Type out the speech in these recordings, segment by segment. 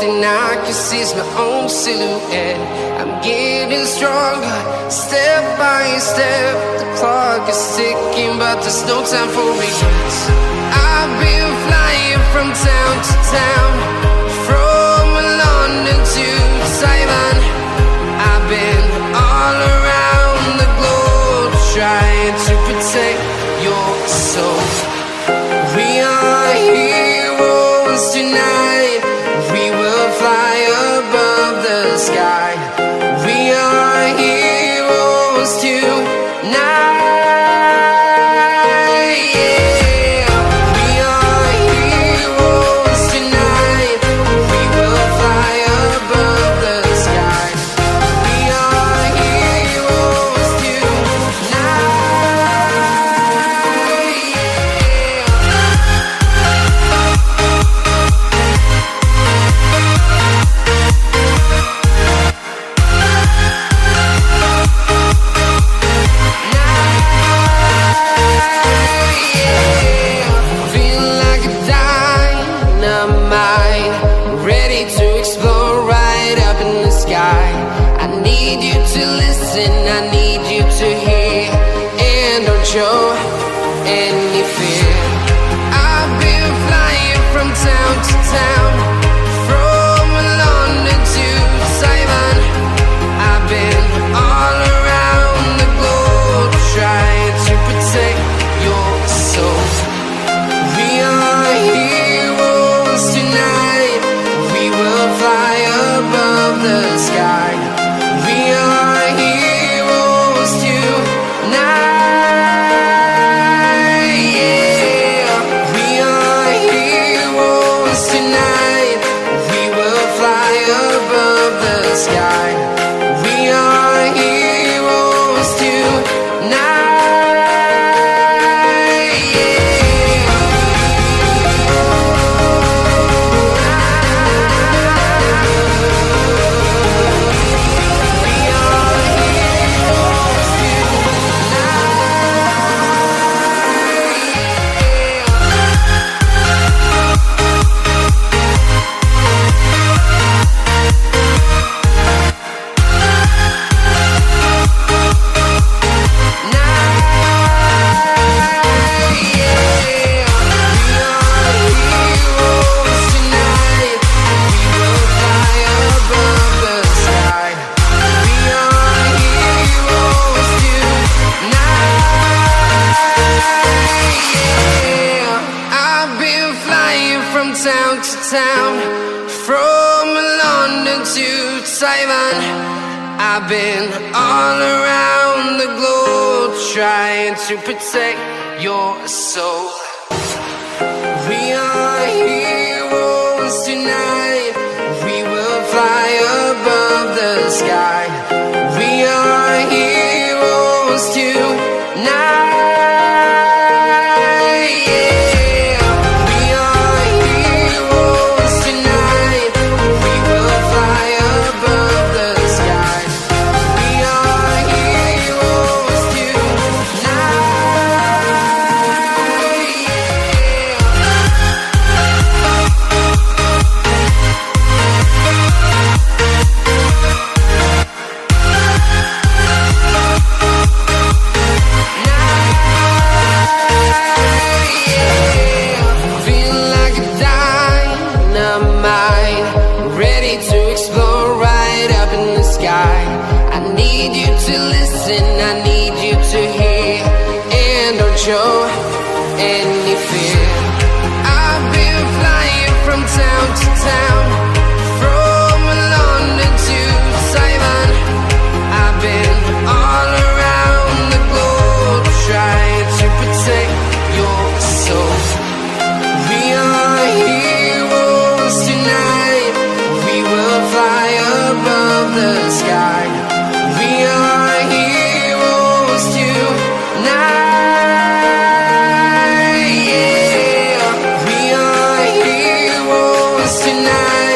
thing I can see is my own silhouette. I'm getting stronger, step by step. The clock is ticking, but there's no time for regrets. I've been flying from town to town, from London to Taiwan. I've been all around the globe, trying to protect your soul. We are heroes tonight. We will fly above the sky. We are heroes tonight. Show any fear. I've been flying from town to town, from London to Taiwan. I've been all around the globe, trying to protect your soul. We are heroes tonight. We will fly above the sky. We are heroes tonight. Town to town, from London to Taiwan. I've been all around the globe, trying to protect your soul. We are heroes tonight. We will fly above the sky. We are heroes tonight. Show any fear. I've been flying from town to town, from London to Taiwan. I've been all around the globe, trying to protect your soul. We are heroes tonight. We will fly above the sky. We are heroes tonight. Tonight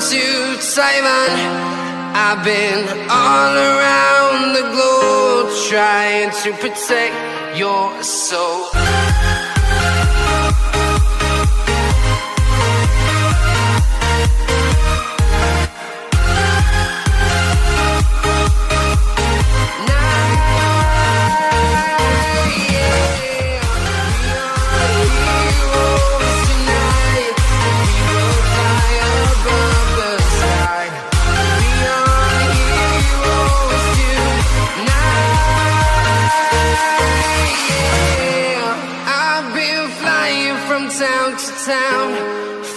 to Taiwan. I've been all around the globe trying to protect your soul.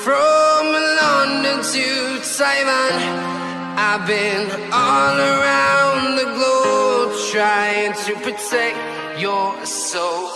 From London to Taiwan, I've been all around the globe trying to protect your soul.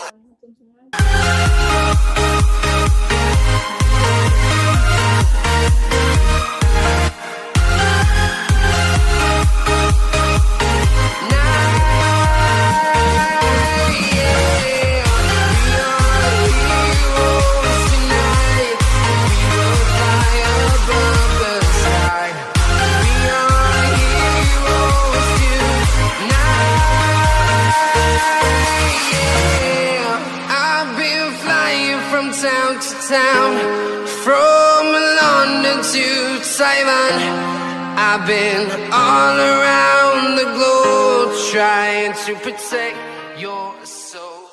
Town to town, from London to Taiwan, I've been all around the globe trying to protect your soul.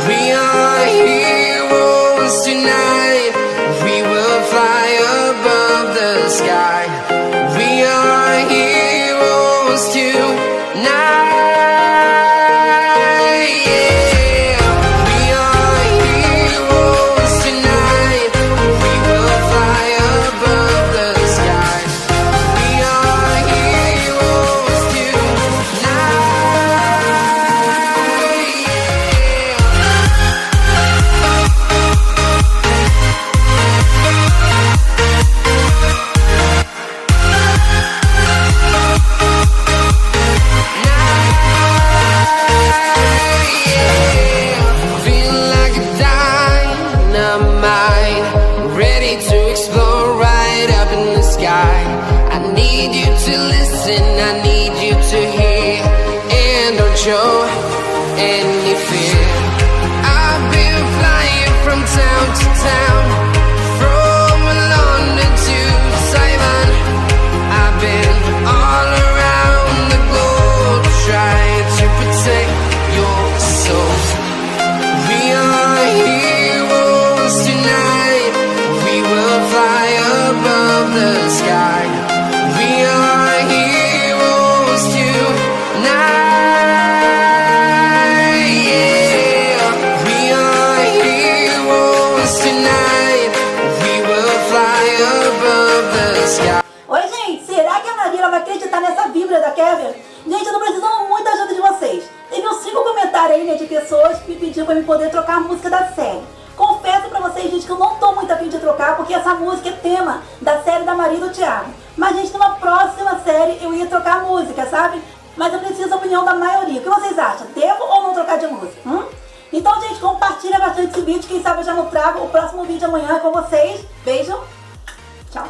We are heroes tonight, we will fly above the sky. We are heroes tonight. I need you to hear and don't show any fear. I've been flying from town to town, from London to Taiwan. I've been all around the globe trying to protect your soul. We are heroes tonight, we will fly above the sky. We are heroes tonight, yeah. We are heroes tonight, we will fly above the sky. Oi, gente, será que a Marília vai acreditar nessa Bíblia da Kevin? Gente, eu tô precisando muito da ajuda de vocês. Teve uns 5 comentários aí, né, de pessoas que me pediram pra me poder trocar a música da série. Confesso pra vocês, gente, que eu não tô muito a fim de trocar, porque essa música é tema da série da Maria e do Thiago. Mas, gente, numa próxima série eu ia trocar a música, sabe? Mas eu preciso da opinião da maioria. O que vocês acham? Devo ou não trocar de música? Então, gente, compartilha bastante esse vídeo. Quem sabe eu já não trago o próximo vídeo amanhã com vocês. Beijo. Tchau.